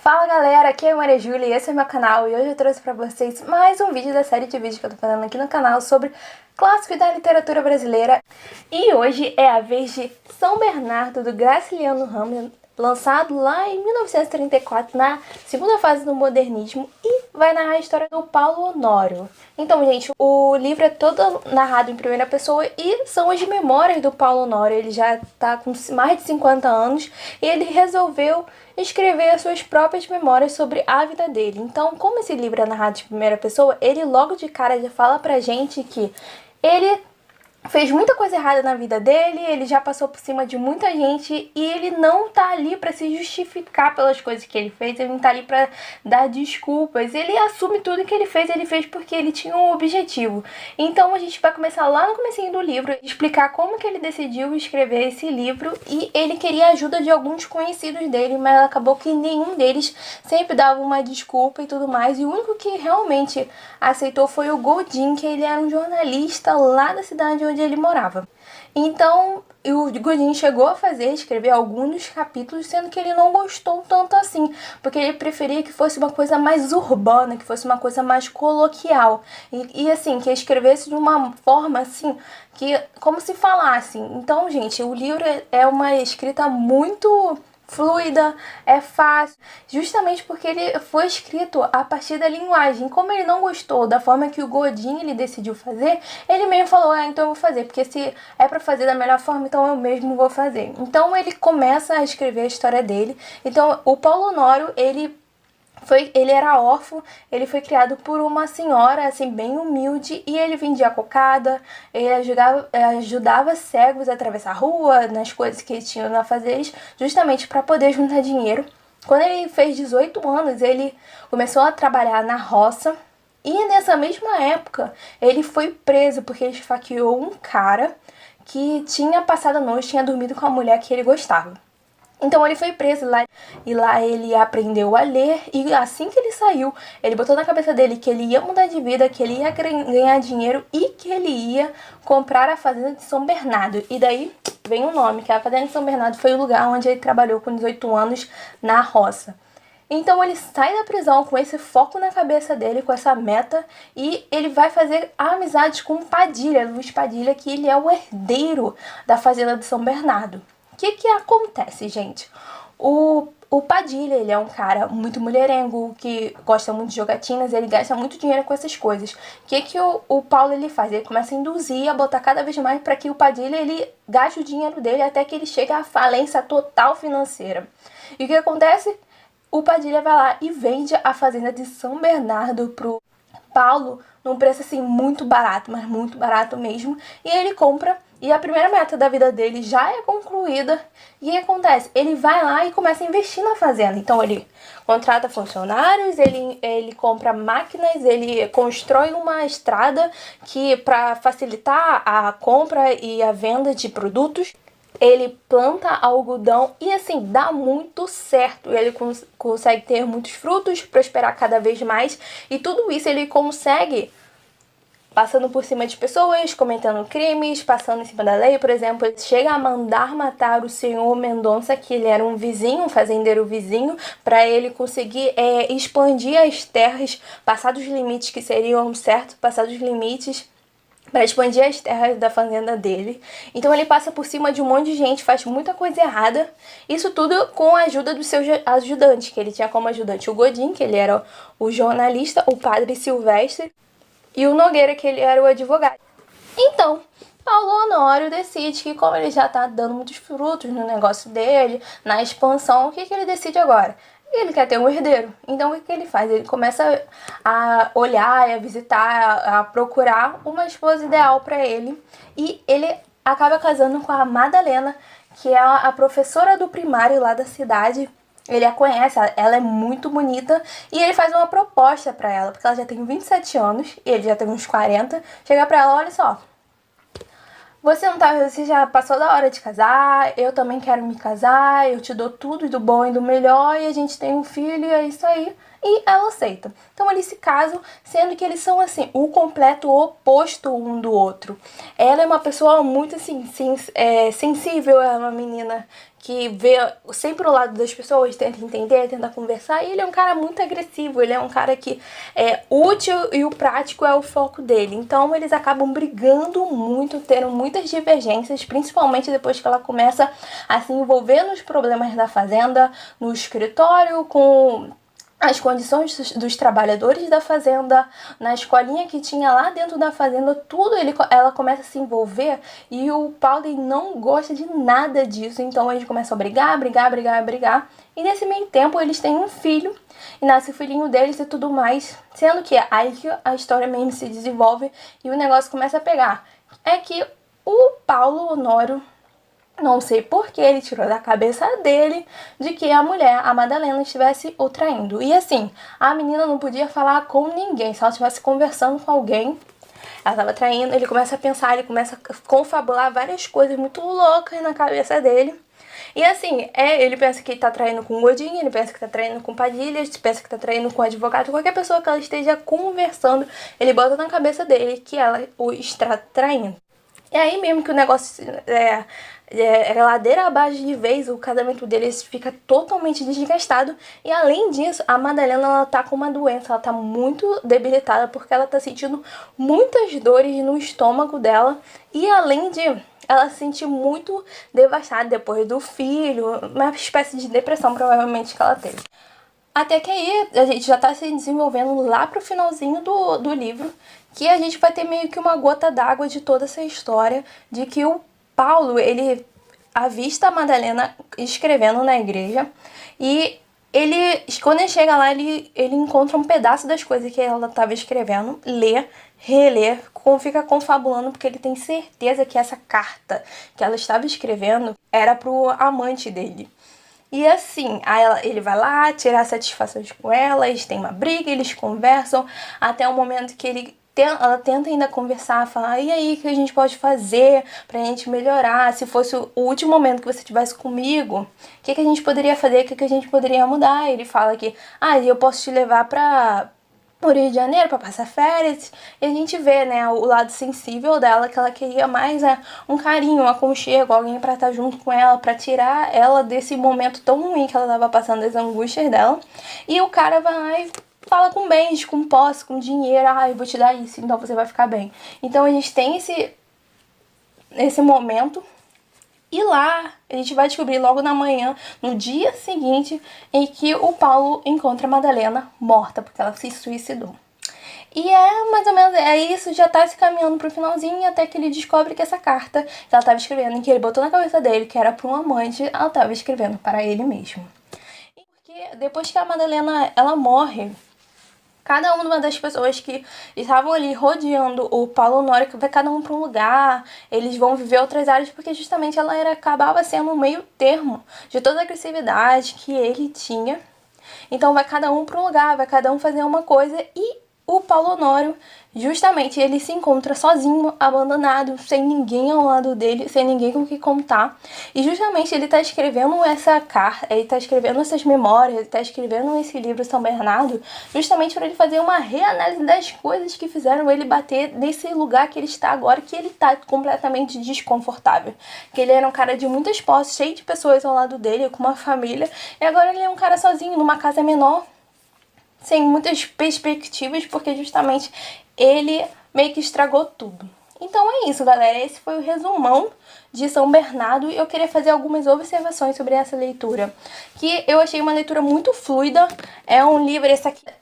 Fala galera, aqui é a Maria Júlia e esse é meu canal e hoje eu trouxe pra vocês mais um vídeo da série de vídeos que eu tô fazendo aqui no canal sobre clássicos da literatura brasileira. E hoje é a vez de São Bernardo, do Graciliano Ramos, lançado lá em 1934, na segunda fase do modernismo, e vai narrar a história do Paulo Honório. Então, gente, o livro é todo narrado em primeira pessoa e são as memórias do Paulo Honório. Ele já tá com mais de 50 anos e ele resolveu escrever as suas próprias memórias sobre a vida dele. Então, como esse livro é narrado em primeira pessoa, ele logo de cara já fala pra gente que ele fez muita coisa errada na vida dele, ele já passou por cima de muita gente e ele não tá ali pra se justificar pelas coisas que ele fez, ele não tá ali pra dar desculpas, ele assume tudo que ele fez porque ele tinha um objetivo. Então a gente vai começar lá no comecinho do livro, explicar como que ele decidiu escrever esse livro, e ele queria a ajuda de alguns conhecidos dele, mas acabou que nenhum deles sempre dava uma desculpa e tudo mais, e o único que realmente aceitou foi o Godin, que ele era um jornalista lá da cidade onde ele morava. Então, o Godin chegou a escrever alguns dos capítulos, sendo que ele não gostou tanto assim, porque ele preferia que fosse uma coisa mais urbana, que fosse uma coisa mais coloquial, e assim, que escrevesse de uma forma assim, que como se falasse. Então, gente, o livro é uma escrita muito fluida, é fácil, justamente porque ele foi escrito a partir da linguagem. Como ele não gostou da forma que o Godin ele decidiu fazer, ele mesmo falou, então eu vou fazer, porque se é pra fazer da melhor forma, então eu mesmo vou fazer. Então ele começa a escrever a história dele. Então o Paulo Honório, ele era órfão, ele foi criado por uma senhora, assim, bem humilde, e ele vendia cocada, ele ajudava cegos a atravessar a rua, nas coisas que eles tinham na fazer, justamente para poder juntar dinheiro. Quando ele fez 18 anos, ele começou a trabalhar na roça, e nessa mesma época, ele foi preso porque ele esfaqueou um cara que tinha passado a noite, tinha dormido com a mulher que ele gostava. Então ele foi preso lá, e lá ele aprendeu a ler, e assim que ele saiu, ele botou na cabeça dele que ele ia mudar de vida, que ele ia ganhar dinheiro e que ele ia comprar a fazenda de São Bernardo. E daí vem o nome, que a fazenda de São Bernardo foi o lugar onde ele trabalhou com 18 anos na roça. Então ele sai da prisão com esse foco na cabeça dele, com essa meta, e ele vai fazer amizades com Padilha, Luiz Padilha, que ele é o herdeiro da fazenda de São Bernardo. O que acontece, gente? O Padilha, ele é um cara muito mulherengo, que gosta muito de jogatinas, ele gasta muito dinheiro com essas coisas. O que o Paulo ele faz? Ele começa a induzir, a botar cada vez mais para que o Padilha ele gaste o dinheiro dele até que ele chegue à falência total financeira. E o que acontece? O Padilha vai lá e vende a fazenda de São Bernardo pro Paulo num preço assim muito barato, mas muito barato mesmo, e ele compra. E a primeira meta da vida dele já é concluída. E o que acontece? Ele vai lá e começa a investir na fazenda. Então ele contrata funcionários, ele compra máquinas, ele constrói uma estrada que para facilitar a compra e a venda de produtos. Ele planta algodão e assim, dá muito certo. Ele consegue ter muitos frutos, prosperar cada vez mais. E tudo isso ele consegue passando por cima de pessoas, cometendo crimes, passando em cima da lei. Por exemplo, ele chega a mandar matar o senhor Mendonça, que ele era um vizinho, um fazendeiro vizinho, para ele conseguir expandir as terras, passar dos limites que seriam certos, passar dos limites para expandir as terras da fazenda dele. Então ele passa por cima de um monte de gente, faz muita coisa errada. Isso tudo com a ajuda do seu ajudante, que ele tinha como ajudante o Godin, que ele era o jornalista, o padre Silvestre, e o Nogueira, que ele era o advogado. Então, Paulo Honório decide que, como ele já tá dando muitos frutos no negócio dele, na expansão, o que ele decide agora? Ele quer ter um herdeiro. Então, o que ele faz? Ele começa a olhar, a visitar, a procurar uma esposa ideal para ele. E ele acaba casando com a Madalena, que é a professora do primário lá da cidade. Ele a conhece, ela é muito bonita, e ele faz uma proposta pra ela, porque ela já tem 27 anos, e ele já tem uns 40. Chega pra ela, olha só, você já passou da hora de casar, eu também quero me casar, eu te dou tudo do bom e do melhor, e a gente tem um filho, e é isso aí. E ela aceita. Então eles se casam, sendo que eles são assim, o completo oposto um do outro. Ela é uma pessoa muito assim, sensível, é uma menina que vê sempre o lado das pessoas, tenta entender, tenta conversar, e ele é um cara muito agressivo, ele é um cara que é útil e o prático é o foco dele. Então eles acabam brigando muito, tendo muitas divergências, principalmente depois que ela começa a se envolver nos problemas da fazenda, no escritório, com as condições dos trabalhadores da fazenda, na escolinha que tinha lá dentro da fazenda, tudo ela começa a se envolver, e o Pauli não gosta de nada disso. Então eles começam a brigar, e nesse meio tempo eles têm um filho, e nasce o filhinho deles e tudo mais, sendo que aí que a história mesmo se desenvolve e o negócio começa a pegar. É que o Paulo Honório, não sei por que ele tirou da cabeça dele de que a mulher, a Madalena, estivesse o traindo. E assim, a menina não podia falar com ninguém. Se ela estivesse conversando com alguém, ela estava traindo. Ele começa a pensar, ele começa a confabular várias coisas muito loucas na cabeça dele. E assim, ele pensa que tá traindo com o Godinho, ele pensa que tá traindo com Padilha, ele pensa que tá traindo com o advogado, qualquer pessoa que ela esteja conversando, ele bota na cabeça dele que ela o está traindo. E aí mesmo que o negócio é ladeira abaixo de vez, o casamento deles fica totalmente desgastado. E além disso, a Madalena, ela tá com uma doença, ela tá muito debilitada, porque ela tá sentindo muitas dores no estômago dela. E além de ela se sentir muito devastada depois do filho, uma espécie de depressão provavelmente que ela teve. Até que aí a gente já tá se desenvolvendo lá pro finalzinho do livro, que a gente vai ter meio que uma gota d'água de toda essa história, de que o Paulo, ele avista a Madalena escrevendo na igreja, e quando ele chega lá, ele encontra um pedaço das coisas que ela estava escrevendo, lê, relê, fica confabulando, porque ele tem certeza que essa carta que ela estava escrevendo era pro amante dele. E assim, ele vai lá tirar satisfações com ela, eles têm uma briga, eles conversam, até o momento que ela tenta ainda conversar, falar, e aí, o que a gente pode fazer pra gente melhorar? Se fosse o último momento que você estivesse comigo, o que a gente poderia fazer? O que a gente poderia mudar? Ele fala que, eu posso te levar pra Rio de Janeiro pra passar férias. E a gente vê, né, o lado sensível dela, que ela queria mais um carinho, um aconchego, alguém pra estar junto com ela, pra tirar ela desse momento tão ruim que ela tava passando, das angústias dela. E o cara vai lá e fala com bens, com posse, com dinheiro, eu vou te dar isso, então você vai ficar bem. Então a gente tem esse momento, e lá a gente vai descobrir logo na manhã, no dia seguinte, em que o Paulo encontra a Madalena morta, porque ela se suicidou. E mais ou menos, isso, já tá se caminhando pro finalzinho, até que ele descobre que essa carta que ela tava escrevendo, que ele botou na cabeça dele, que era pra um amante, ela tava escrevendo para ele mesmo. Porque depois que a Madalena, ela morre, cada uma das pessoas que estavam ali rodeando o Paulo Honório, que vai cada um para um lugar, eles vão viver outras áreas, porque justamente ela acabava sendo um meio termo de toda a agressividade que ele tinha. Então vai cada um para um lugar, vai cada um fazer uma coisa, e o Paulo Honório, justamente, ele se encontra sozinho, abandonado, sem ninguém ao lado dele, sem ninguém com o que contar. E justamente ele tá escrevendo essa carta, ele tá escrevendo essas memórias, ele tá escrevendo esse livro São Bernardo, justamente para ele fazer uma reanálise das coisas que fizeram ele bater nesse lugar que ele está agora, que ele tá completamente desconfortável. Que ele era um cara de muitas posses, cheio de pessoas ao lado dele, com uma família, e agora ele é um cara sozinho, numa casa menor, sem muitas perspectivas, porque justamente ele meio que estragou tudo. Então é isso, galera. Esse foi o resumão de São Bernardo, e eu queria fazer algumas observações sobre essa leitura, que eu achei uma leitura muito fluida. É um livro,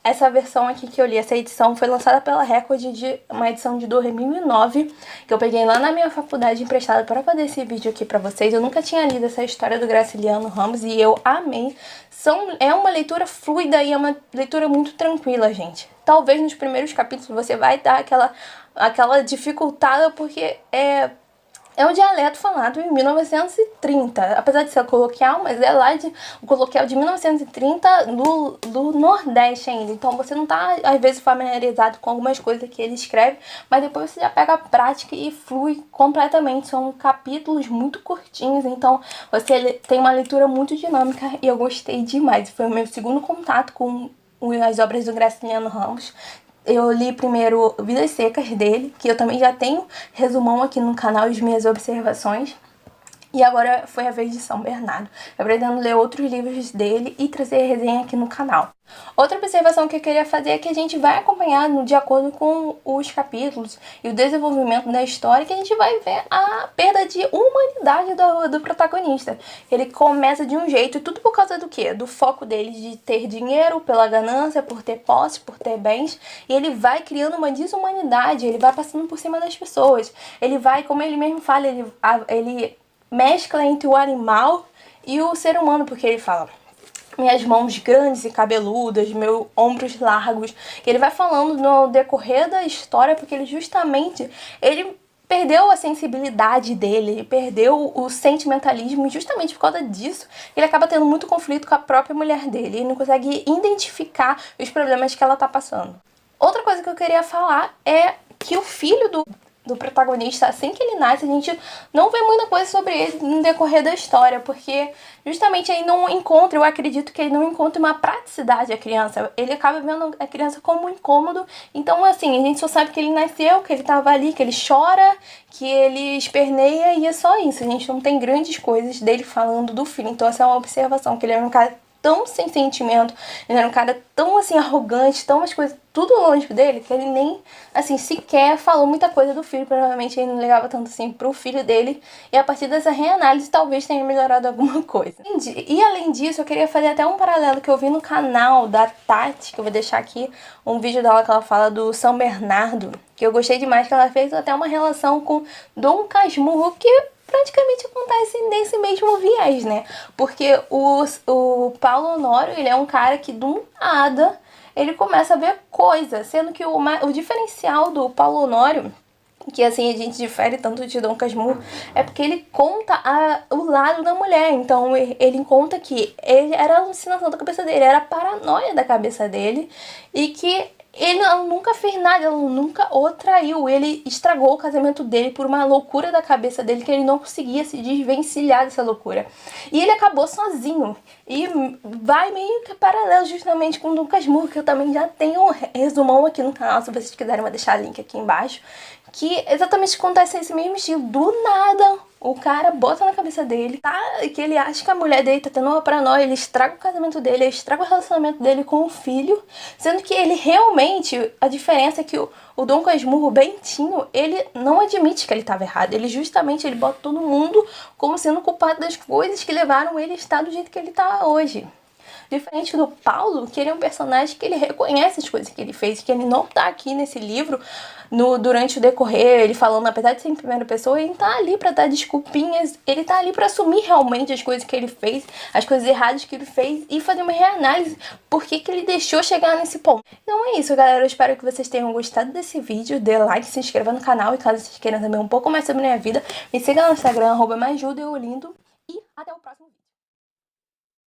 essa versão aqui que eu li, essa edição foi lançada pela Record, uma edição de 2009, que eu peguei lá na minha faculdade emprestada para fazer esse vídeo aqui pra vocês. Eu nunca tinha lido essa história do Graciliano Ramos e eu amei. É uma leitura fluida e é uma leitura muito tranquila, gente. Talvez nos primeiros capítulos você vai dar aquela dificultada, porque é um dialeto falado em 1930, apesar de ser coloquial, mas é lá o coloquial de 1930 do Nordeste ainda. Então você não tá, às vezes, familiarizado com algumas coisas que ele escreve, mas depois você já pega a prática e flui completamente. São capítulos muito curtinhos, então você tem uma leitura muito dinâmica e eu gostei demais. Foi o meu segundo contato com as obras do Graciliano Ramos. Eu li primeiro Vidas Secas dele, que eu também já tenho resumão aqui no canal, as minhas observações. E agora foi a vez de São Bernardo. Eu pretendo ler outros livros dele e trazer resenha aqui no canal. Outra observação que eu queria fazer é que a gente vai acompanhar de acordo com os capítulos e o desenvolvimento da história, que a gente vai ver a perda de humanidade do protagonista. Ele começa de um jeito, e tudo por causa do quê? Do foco dele de ter dinheiro, pela ganância, por ter posse, por ter bens, e ele vai criando uma desumanidade, ele vai passando por cima das pessoas. Ele vai, como ele mesmo fala, ele mescla entre o animal e o ser humano, porque ele fala: minhas mãos grandes e cabeludas, meus ombros largos. E ele vai falando no decorrer da história, porque ele perdeu a sensibilidade dele, ele perdeu o sentimentalismo, e justamente por causa disso, ele acaba tendo muito conflito com a própria mulher dele. Ele não consegue identificar os problemas que ela tá passando. Outra coisa que eu queria falar é que o filho do protagonista, assim que ele nasce, a gente não vê muita coisa sobre ele no decorrer da história, porque justamente ele não encontra, eu acredito que ele não encontra uma praticidade a criança, ele acaba vendo a criança como um incômodo. Então assim, a gente só sabe que ele nasceu, que ele tava ali, que ele chora, que ele esperneia, e é só isso. A gente não tem grandes coisas dele falando do filho. Então essa é uma observação, que ele é um cara tão sem sentimento, ele era um cara tão assim arrogante, tão umas coisas tudo longe dele, que ele nem assim sequer falou muita coisa do filho. Provavelmente ele não ligava tanto assim pro filho dele, e a partir dessa reanálise talvez tenha melhorado alguma coisa. E além disso, eu queria fazer até um paralelo que eu vi no canal da Tati, que eu vou deixar aqui um vídeo dela que ela fala do São Bernardo, que eu gostei demais, que ela fez até uma relação com Dom Casmurro, que praticamente acontece nesse mesmo viés, né? Porque o Paulo Honório, ele é um cara que do nada ele começa a ver coisa, sendo que o diferencial do Paulo Honório, que assim a gente difere tanto de Dom Casmurro, é porque ele conta o lado da mulher. Então ele conta que ele era a alucinação da cabeça dele, era a paranoia da cabeça dele, e que ela nunca fez nada, ela nunca o traiu. Ele estragou o casamento dele por uma loucura da cabeça dele, que ele não conseguia se desvencilhar dessa loucura. E ele acabou sozinho. E vai meio que paralelo justamente com o Dom Casmurro, que eu também já tenho um resumão aqui no canal, se vocês quiserem, eu vou deixar o link aqui embaixo. Que exatamente acontece esse mesmo estilo. Do nada, o cara bota na cabeça dele, que ele acha que a mulher dele tá tendo uma paranoia, ele estraga o casamento dele, ele estraga o relacionamento dele com o filho, sendo que ele realmente, a diferença é que o Dom Casmurro, o Bentinho, ele não admite que ele estava errado. Ele bota todo mundo como sendo culpado das coisas que levaram ele a estar do jeito que ele tá hoje. Diferente do Paulo, que ele é um personagem que ele reconhece as coisas que ele fez, que ele não tá aqui nesse livro durante o decorrer, ele falando, apesar de ser em primeira pessoa, ele tá ali pra dar desculpinhas, ele tá ali pra assumir realmente as coisas que ele fez, as coisas erradas que ele fez, e fazer uma reanálise, por que ele deixou chegar nesse ponto. Então é isso, galera, eu espero que vocês tenham gostado desse vídeo, dê like, se inscreva no canal, e caso vocês queiram saber um pouco mais sobre a minha vida, me siga no Instagram, @maisjudeolindo, e até o próximo vídeo.